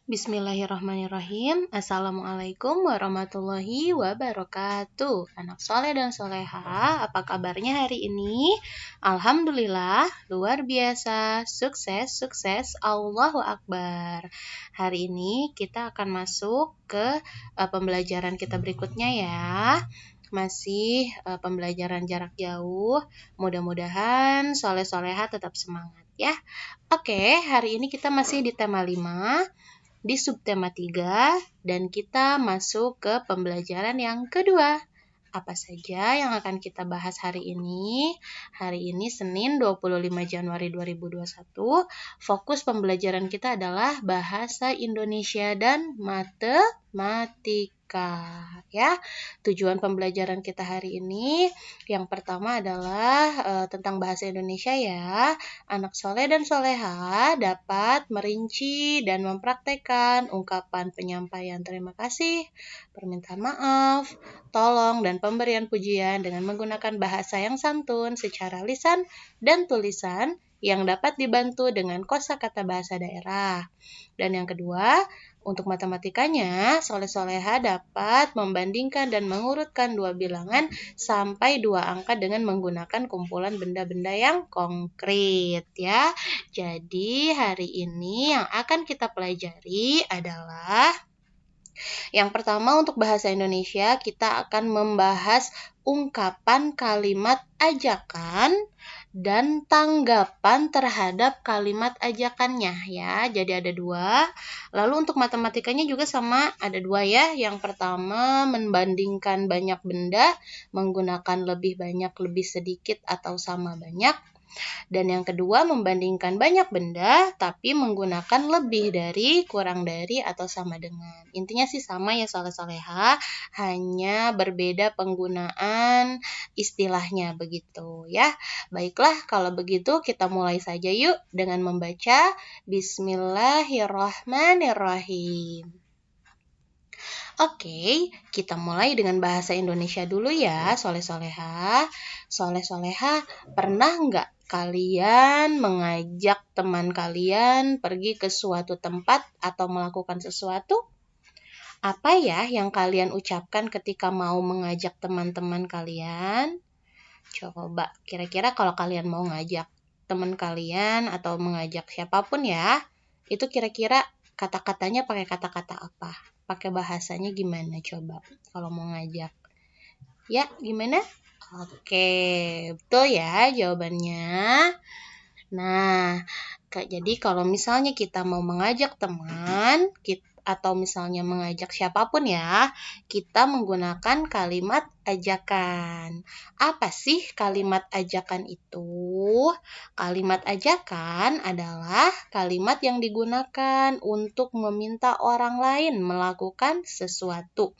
Bismillahirrahmanirrahim. Assalamualaikum warahmatullahi wabarakatuh. Anak soleh dan soleha, apa kabarnya hari ini? Alhamdulillah, luar biasa, sukses, sukses, Allahu Akbar. Hari ini kita akan masuk ke pembelajaran kita berikutnya ya. Masih pembelajaran jarak jauh. Mudah-mudahan soleh-soleha tetap semangat ya. Oke, hari ini kita masih di tema 5. Di subtema 3 dan kita masuk ke pembelajaran yang kedua. Apa saja yang akan kita bahas hari ini? Hari ini Senin 25 Januari 2021. Fokus pembelajaran kita adalah bahasa Indonesia dan matematika ya. Tujuan pembelajaran kita hari ini yang pertama adalah tentang bahasa Indonesia ya. Anak soleh dan soleha dapat merinci dan mempraktekkan ungkapan penyampaian terima kasih, permintaan maaf, tolong, dan pemberian pujian dengan menggunakan bahasa yang santun secara lisan dan tulisan yang dapat dibantu dengan kosakata bahasa daerah. Dan yang kedua, untuk matematikanya, soleh-soleha dapat membandingkan dan mengurutkan dua bilangan sampai dua angka dengan menggunakan kumpulan benda-benda yang konkret ya. Jadi hari ini yang akan kita pelajari adalah yang pertama untuk bahasa Indonesia kita akan membahas ungkapan kalimat ajakan dan tanggapan terhadap kalimat ajakannya ya. Jadi ada dua. Lalu untuk matematikanya juga sama, ada dua ya. Yang pertama membandingkan banyak benda menggunakan lebih banyak, lebih sedikit atau sama banyak. Dan yang kedua membandingkan banyak benda tapi menggunakan lebih dari, kurang dari, atau sama dengan. Intinya sih sama ya soleh-soleha, hanya berbeda penggunaan istilahnya begitu ya. Baiklah, kalau begitu kita mulai saja yuk dengan membaca Bismillahirrahmanirrahim. Oke, kita mulai dengan bahasa Indonesia dulu ya, soleh-soleha. Soleh-soleha, pernah nggak kalian mengajak teman kalian pergi ke suatu tempat atau melakukan sesuatu? Apa ya yang kalian ucapkan ketika mau mengajak teman-teman kalian? Coba, kira-kira kalau kalian mau ngajak teman kalian atau mengajak siapapun ya, itu kira-kira kata-katanya pakai kata-kata apa? Pakai bahasanya gimana coba kalau mau ngajak? Ya, gimana? Oke, betul ya jawabannya. Nah, jadi kalau misalnya kita mau mengajak teman, atau misalnya mengajak siapapun ya, kita menggunakan kalimat ajakan. Apa sih kalimat ajakan itu? Kalimat ajakan adalah kalimat yang digunakan untuk meminta orang lain melakukan sesuatu.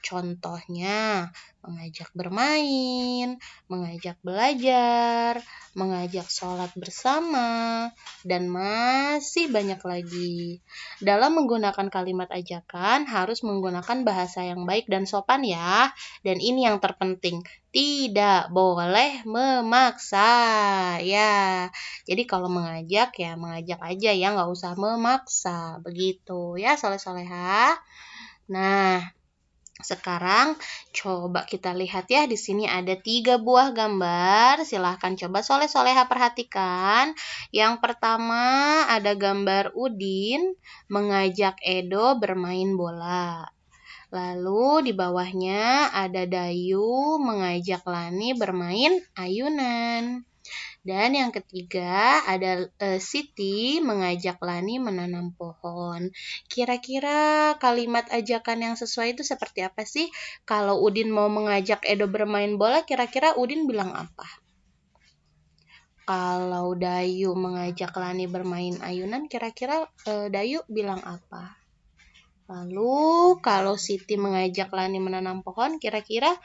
Contohnya, mengajak bermain, mengajak belajar, mengajak sholat bersama, dan masih banyak lagi. Dalam menggunakan kalimat ajakan, harus menggunakan bahasa yang baik dan sopan ya. Dan ini yang terpenting, tidak boleh memaksa ya. Jadi kalau mengajak ya mengajak aja ya, nggak usah memaksa. Begitu ya soleh-soleha. Nah, sekarang coba kita lihat ya, di sini ada 3 buah gambar. Silahkan coba soleh-soleha perhatikan. Yang pertama ada gambar Udin mengajak Edo bermain bola. Lalu di bawahnya ada Dayu mengajak Lani bermain ayunan. Dan yang ketiga ada Siti mengajak Lani menanam pohon. Kira-kira kalimat ajakan yang sesuai itu seperti apa sih? Kalau Udin mau mengajak Edo bermain bola, kira-kira Udin bilang apa? Kalau Dayu mengajak Lani bermain ayunan, kira-kira Dayu bilang apa? Lalu kalau Siti mengajak Lani menanam pohon, kira-kira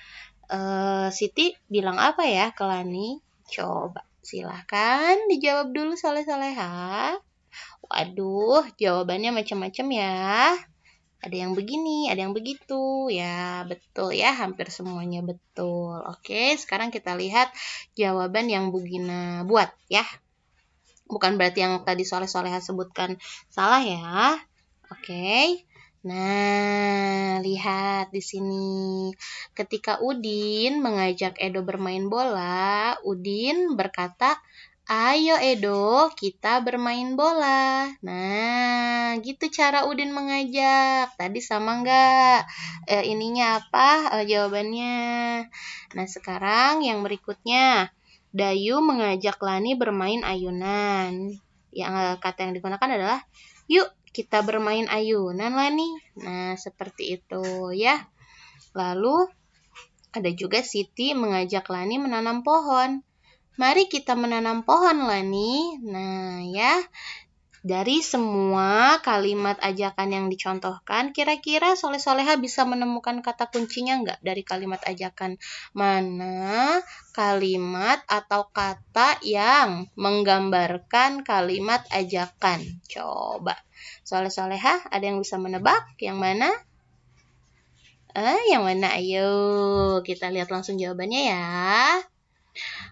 Siti bilang apa ya ke Lani? Coba. Silahkan dijawab dulu soleh-soleha. Waduh, jawabannya macam-macam ya. Ada yang begini, ada yang begitu. Ya, betul ya, hampir semuanya betul. Oke, sekarang kita lihat jawaban yang Bu Gina buat ya. Bukan berarti yang tadi soleh-soleha sebutkan salah ya. Oke. Nah, lihat di sini. Ketika Udin mengajak Edo bermain bola, Udin berkata, "Ayo Edo, kita bermain bola." Nah, gitu cara Udin mengajak. Tadi sama nggak? Ininya apa? Jawabannya. Nah, sekarang yang berikutnya. Dayu mengajak Lani bermain ayunan. Kata yang digunakan adalah, "Yuk, kita bermain ayunan Lani." Nah, seperti itu ya. Lalu ada juga Siti mengajak Lani menanam pohon. "Mari kita menanam pohon Lani." Nah, ya. Dari semua kalimat ajakan yang dicontohkan, kira-kira soleh-soleha bisa menemukan kata kuncinya nggak dari kalimat ajakan? Mana kalimat atau kata yang menggambarkan kalimat ajakan? Coba. Soleh-soleha, ada yang bisa menebak? Yang mana? Yang mana? Ayo, kita lihat langsung jawabannya ya.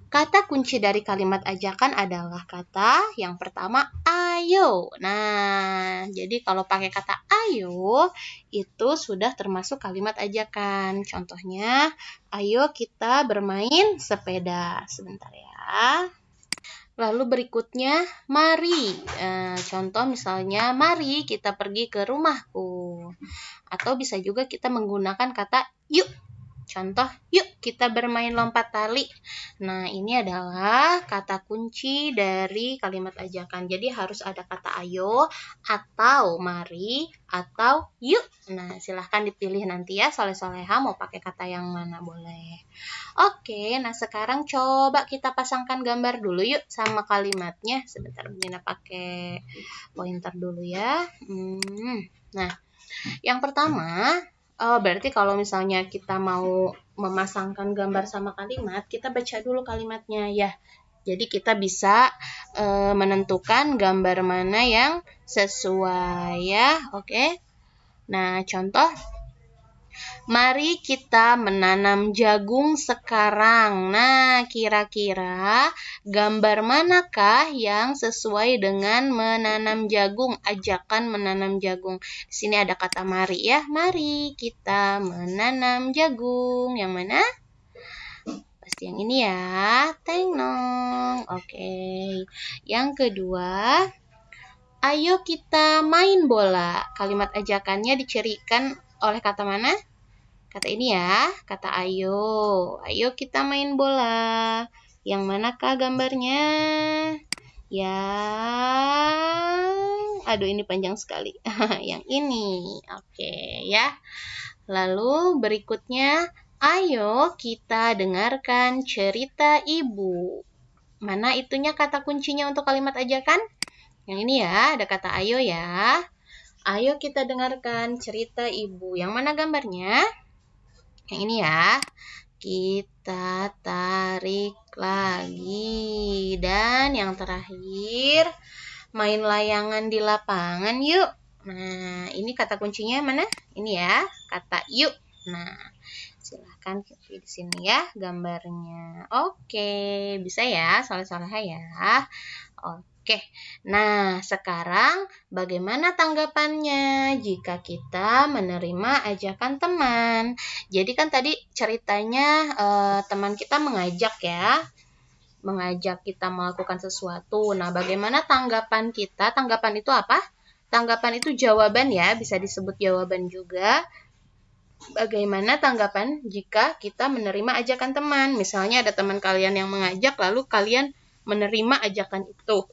Kata kunci dari kalimat ajakan adalah kata yang pertama, ayo. Nah, jadi kalau pakai kata ayo, itu sudah termasuk kalimat ajakan. Contohnya, ayo kita bermain sepeda. Sebentar ya. Lalu berikutnya, mari. Contoh misalnya, mari kita pergi ke rumahku. Atau bisa juga kita menggunakan kata yuk. Contoh, yuk kita bermain lompat tali. Nah, ini adalah kata kunci dari kalimat ajakan. Jadi harus ada kata ayo, atau mari, atau yuk. Nah, silahkan dipilih nanti ya, soleh-soleha mau pakai kata yang mana boleh. Oke, nah sekarang coba kita pasangkan gambar dulu yuk sama kalimatnya. Sebentar, Bina pakai pointer dulu ya. Nah, yang pertama, berarti kalau misalnya kita mau memasangkan gambar sama kalimat, kita baca dulu kalimatnya ya. Jadi kita bisa menentukan gambar mana yang sesuai ya, oke? Nah, contoh, mari kita menanam jagung sekarang. Nah, kira-kira gambar manakah yang sesuai dengan menanam jagung? Ajakan menanam jagung. Di sini ada kata mari ya. Mari kita menanam jagung. Yang mana? Pasti yang ini ya. Tengnong. Oke. Yang kedua, ayo kita main bola. Kalimat ajakannya dicirikan oleh kata mana? Kata ini ya, kata ayo. Ayo kita main bola. Yang manakah gambarnya? Aduh ini panjang sekali. Yang ini. Oke ya. Lalu berikutnya, ayo kita dengarkan cerita ibu. Mana itunya kata kuncinya untuk kalimat ajakan? Yang ini ya, ada kata ayo ya. Ayo kita dengarkan cerita ibu. Yang mana gambarnya? Yang ini ya, kita tarik lagi. Dan yang terakhir, main layangan di lapangan yuk. Nah, ini kata kuncinya mana? Ini ya, kata yuk. Nah, silahkan pilih di sini ya gambarnya. Oke, bisa ya, soleh-soleha ya. Oke, nah sekarang bagaimana tanggapannya jika kita menerima ajakan teman? Jadi kan tadi ceritanya teman kita mengajak ya, mengajak kita melakukan sesuatu. Nah, bagaimana tanggapan kita? Tanggapan itu apa? Tanggapan itu jawaban ya, bisa disebut jawaban juga. Bagaimana tanggapan jika kita menerima ajakan teman? Misalnya ada teman kalian yang mengajak, lalu kalian menerima ajakan itu.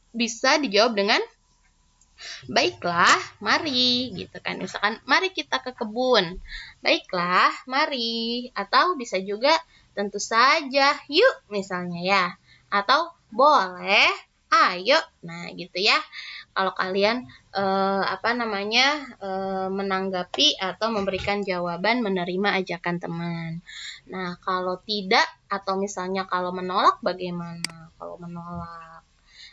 Bisa dijawab dengan baiklah, mari, gitu kan. Misalkan, mari kita ke kebun. Baiklah, mari. Atau bisa juga, tentu saja, yuk, misalnya ya. Atau, boleh, ayo. Nah, gitu ya. Kalau kalian menanggapi atau memberikan jawaban menerima ajakan teman. Nah, kalau tidak atau misalnya kalau menolak bagaimana? Kalau menolak.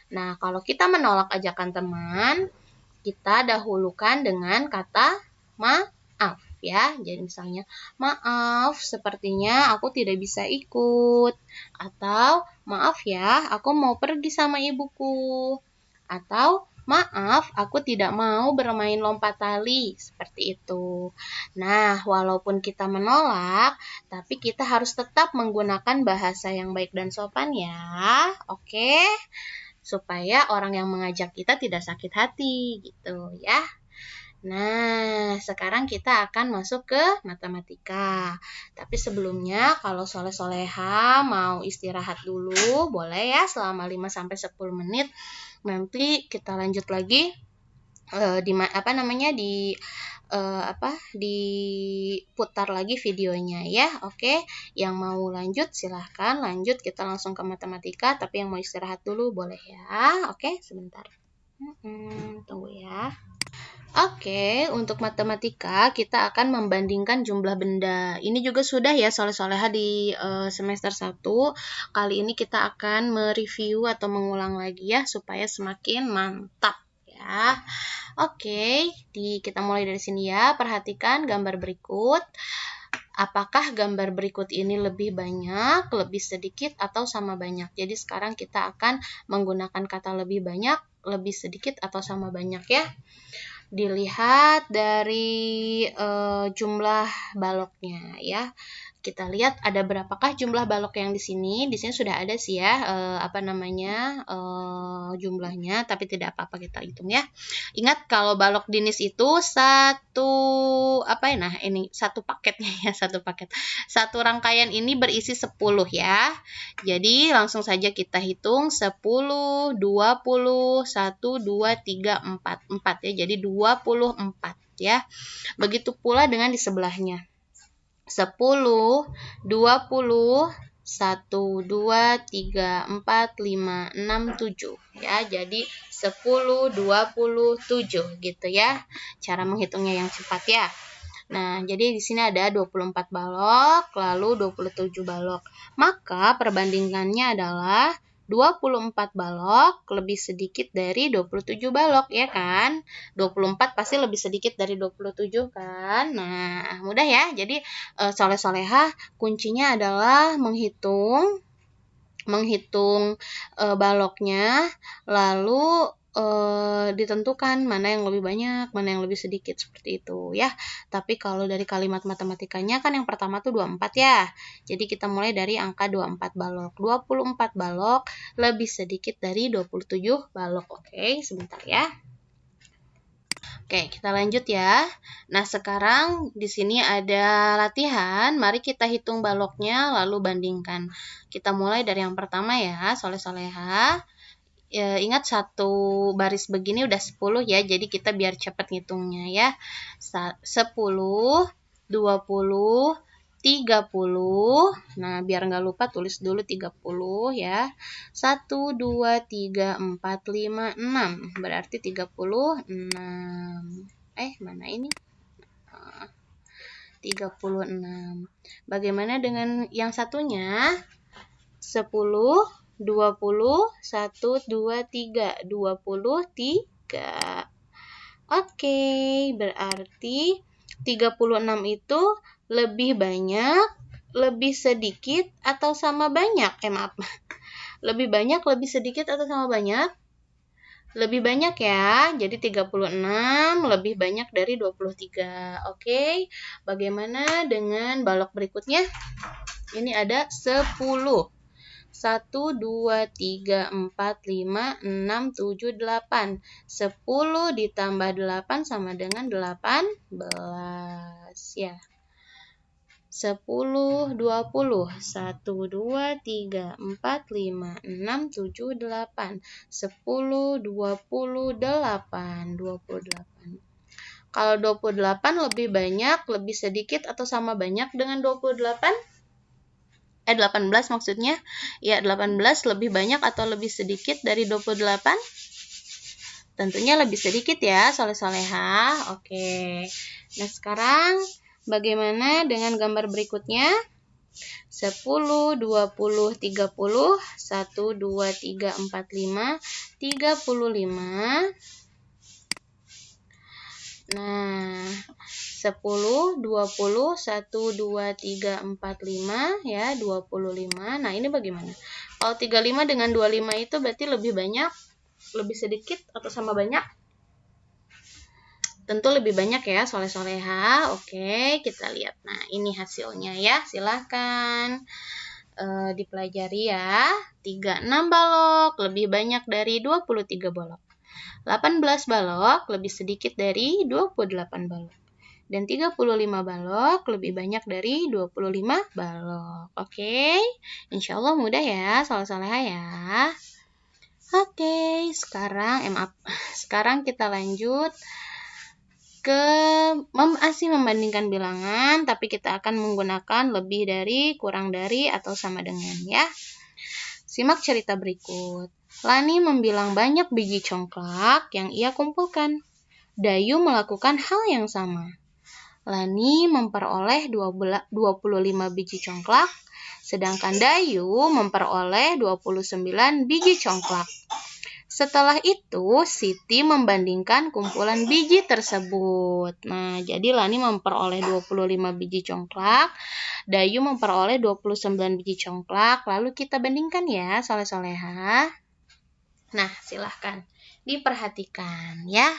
Nah, kalau kita menolak ajakan teman, kita dahulukan dengan kata maaf ya. Jadi misalnya, maaf, sepertinya aku tidak bisa ikut. Atau, maaf ya, aku mau pergi sama ibuku. Atau, Maaf, aku tidak mau bermain lompat tali. Seperti itu. Nah, walaupun kita menolak, tapi kita harus tetap menggunakan bahasa yang baik dan sopan ya. Oke? Supaya orang yang mengajak kita tidak sakit hati gitu ya. Nah, sekarang kita akan masuk ke matematika. Tapi sebelumnya, kalau Soleh-Soleha mau istirahat dulu, boleh ya selama 5-10 menit. Nanti kita lanjut lagi diputar lagi videonya ya. Oke, yang mau lanjut silahkan lanjut, kita langsung ke matematika. Tapi yang mau istirahat dulu boleh ya. Oke, sebentar. Tunggu ya. Oke, untuk matematika kita akan membandingkan jumlah benda. Ini juga sudah ya soleh-soleha di semester 1. Kali ini kita akan mereview atau mengulang lagi ya supaya semakin mantap ya. Oke, kita mulai dari sini ya. Perhatikan gambar berikut. Apakah gambar berikut ini lebih banyak, lebih sedikit, atau sama banyak? Jadi sekarang kita akan menggunakan kata lebih banyak, lebih sedikit, atau sama banyak ya. Dilihat dari jumlah baloknya ya. Kita lihat ada berapakah jumlah balok yang di sini. Di sini sudah ada sih ya jumlahnya, tapi tidak apa-apa kita hitung ya. Ingat kalau balok dinis itu satu paketnya ya, satu paket. Satu rangkaian ini berisi 10 ya. Jadi langsung saja kita hitung 10, 20, 1, 2, 3, 4 ya. Jadi 24 ya. Begitu pula dengan di sebelahnya. 10, 20, 1, 2, 3, 4, 5, 6, 7 ya. Jadi 10, 27 gitu ya. Cara menghitungnya yang cepat ya. Nah, jadi di sini ada 24 balok, lalu 27 balok. Maka perbandingannya adalah 24 balok lebih sedikit dari 27 balok, ya kan? 24 pasti lebih sedikit dari 27 kan? Nah, mudah ya. Jadi, soleh-soleha kuncinya adalah menghitung baloknya, lalu ditentukan mana yang lebih banyak, mana yang lebih sedikit, seperti itu ya. Tapi kalau dari kalimat matematikanya kan yang pertama tuh 24 ya. Jadi kita mulai dari angka 24 balok. 24 balok lebih sedikit dari 27 balok. Oke, sebentar ya. Oke, kita lanjut ya. Nah, sekarang di sini ada latihan. Mari kita hitung baloknya lalu bandingkan. Kita mulai dari yang pertama ya, soleh-soleha. Ingat satu baris begini udah 10 ya, jadi kita biar cepat ngitungnya ya. 10, 20, 30. Nah, biar nggak lupa tulis dulu 30 ya. 1, 2, 3, 4, 5, 6. Berarti 36. Mana ini? 36. Bagaimana dengan yang satunya? 10, 20, 1, 2, 3, 23. Oke, berarti 36 itu lebih banyak, lebih sedikit, atau sama banyak? Maaf. Lebih banyak, lebih sedikit, atau sama banyak? Lebih banyak ya, jadi 36 lebih banyak dari 23. Oke, bagaimana dengan balok berikutnya? Ini ada 10. 1, 2, 3, 4, 5, 6, 7, 8. 10 ditambah 8 sama dengan 18 ya. 10, 20. 1, 2, 3, 4, 5, 6, 7, 8. 10, 28. 28. Kalau 28 lebih banyak, lebih sedikit, atau sama banyak dengan 28? 18 maksudnya. Ya, 18 lebih banyak atau lebih sedikit dari 28? Tentunya lebih sedikit ya, soleh-soleha. Oke. Nah, sekarang bagaimana dengan gambar berikutnya? 10, 20, 30. 1, 2, 3, 4, 5. 35. Nah, 10, 20, 1, 2, 3, 4, 5 ya, 25. Nah, ini bagaimana? Kalau 35 dengan 25 itu berarti lebih banyak, lebih sedikit atau sama banyak? Tentu lebih banyak ya, soleh-soleha. Oke, kita lihat. Nah, ini hasilnya ya. Silahkan dipelajari ya. 36 balok lebih banyak dari 23 balok. 18 balok lebih sedikit dari 28 balok. Dan 35 balok lebih banyak dari 25 balok. Oke, insya Allah mudah ya, soleh-soleha ya. Oke, sekarang kita lanjut ke masih membandingkan bilangan, tapi kita akan menggunakan lebih dari, kurang dari, atau sama dengan ya. Simak cerita berikut. Lani membilang banyak biji congklak yang ia kumpulkan. Dayu melakukan hal yang sama. Lani memperoleh 25 biji congklak, sedangkan Dayu memperoleh 29 biji congklak. Setelah itu, Siti membandingkan kumpulan biji tersebut. Nah, jadi Lani memperoleh 25 biji congklak, Dayu memperoleh 29 biji congklak. Lalu kita bandingkan ya, soleh-soleha. Nah, silahkan diperhatikan ya.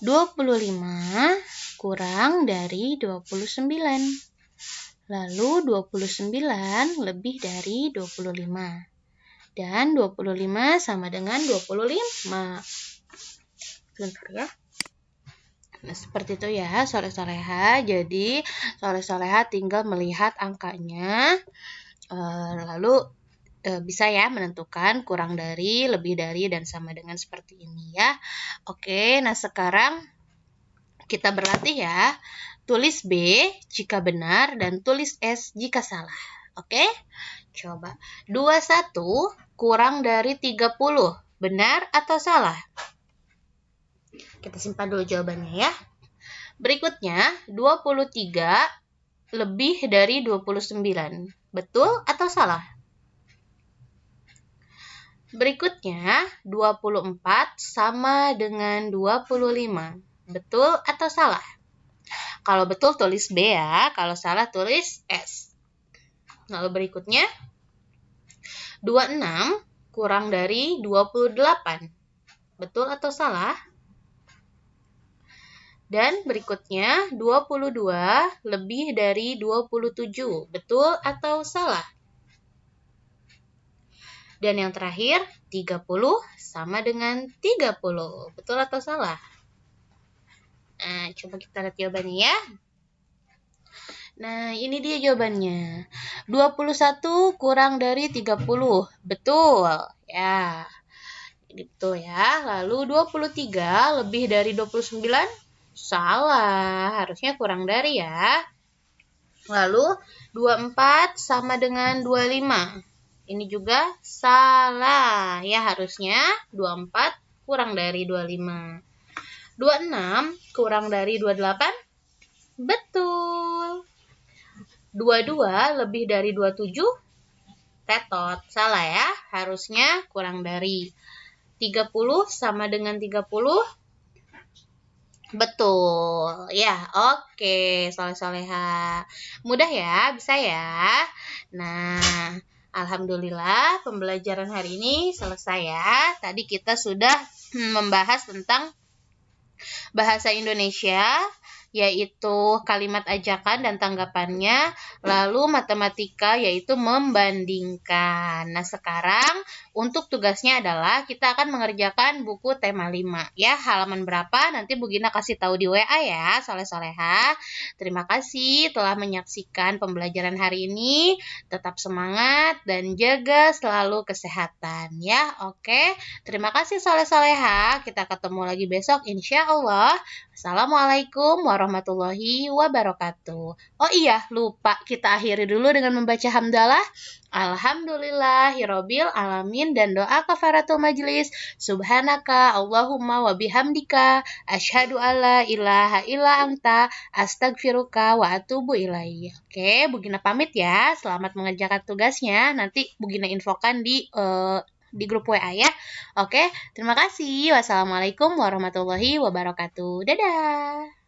25 kurang dari 29. Lalu 29 lebih dari 25. Dan 25 sama dengan 25. Bentar ya. Nah, seperti itu ya, soleh-soleha. Jadi, soleh-soleha tinggal melihat angkanya. Lalu bisa ya menentukan kurang dari, lebih dari, dan sama dengan seperti ini ya. Oke, nah sekarang kita berlatih ya. Tulis B jika benar dan tulis S jika salah. Oke? Coba. 21 kurang dari 30. Benar atau salah? Kita simpan dulu jawabannya ya. Berikutnya, 23 lebih dari 29. Betul atau salah? Berikutnya, 24 sama dengan 25. Betul atau salah? Kalau betul tulis B ya, kalau salah tulis S. Lalu berikutnya, 26 kurang dari 28. Betul atau salah? Dan berikutnya, 22 lebih dari 27. Betul atau salah? Dan yang terakhir, 30 sama dengan 30. Betul atau salah? Nah, coba kita lihat jawabannya ya. Nah, ini dia jawabannya. 21 kurang dari 30. Betul. Ya. Ini betul ya. Lalu 23 lebih dari 29. Salah. Harusnya kurang dari ya. Lalu 24 sama dengan 25. Ini juga salah. Ya, harusnya 24 kurang dari 25. 26 kurang dari 28. Betul. 22 lebih dari 27. Tetot. Salah ya. Harusnya kurang dari. 30 sama dengan 30. Betul. Ya, oke. Soleh-soleha. Mudah ya. Bisa ya. Nah, alhamdulillah pembelajaran hari ini selesai ya. Tadi kita sudah membahas tentang bahasa Indonesia, yaitu kalimat ajakan dan tanggapannya, lalu matematika yaitu membandingkan. Nah, sekarang untuk tugasnya adalah kita akan mengerjakan buku tema 5 ya, halaman berapa nanti Bu Gina kasih tahu di WA ya, soleh-soleha. Terima kasih telah menyaksikan pembelajaran hari ini. Tetap semangat dan jaga selalu kesehatan ya. Oke, terima kasih soleh-soleha. Kita ketemu lagi besok insya Allah. Assalamualaikum warahmatullahi wabarakatuh. Oh iya, lupa kita akhiri dulu dengan membaca hamdalah. Alhamdulillahirabbil alamin dan doa kafaratul majlis. Subhanaka Allahumma wa bihamdika asyhadu alla ilaha illa anta astagfiruka wa atubu ilaik. Oke, Bu Gina pamit ya. Selamat mengerjakan tugasnya. Nanti Bu Gina infokan di grup WA ya. Oke, terima kasih. Wassalamualaikum warahmatullahi wabarakatuh. Dadah.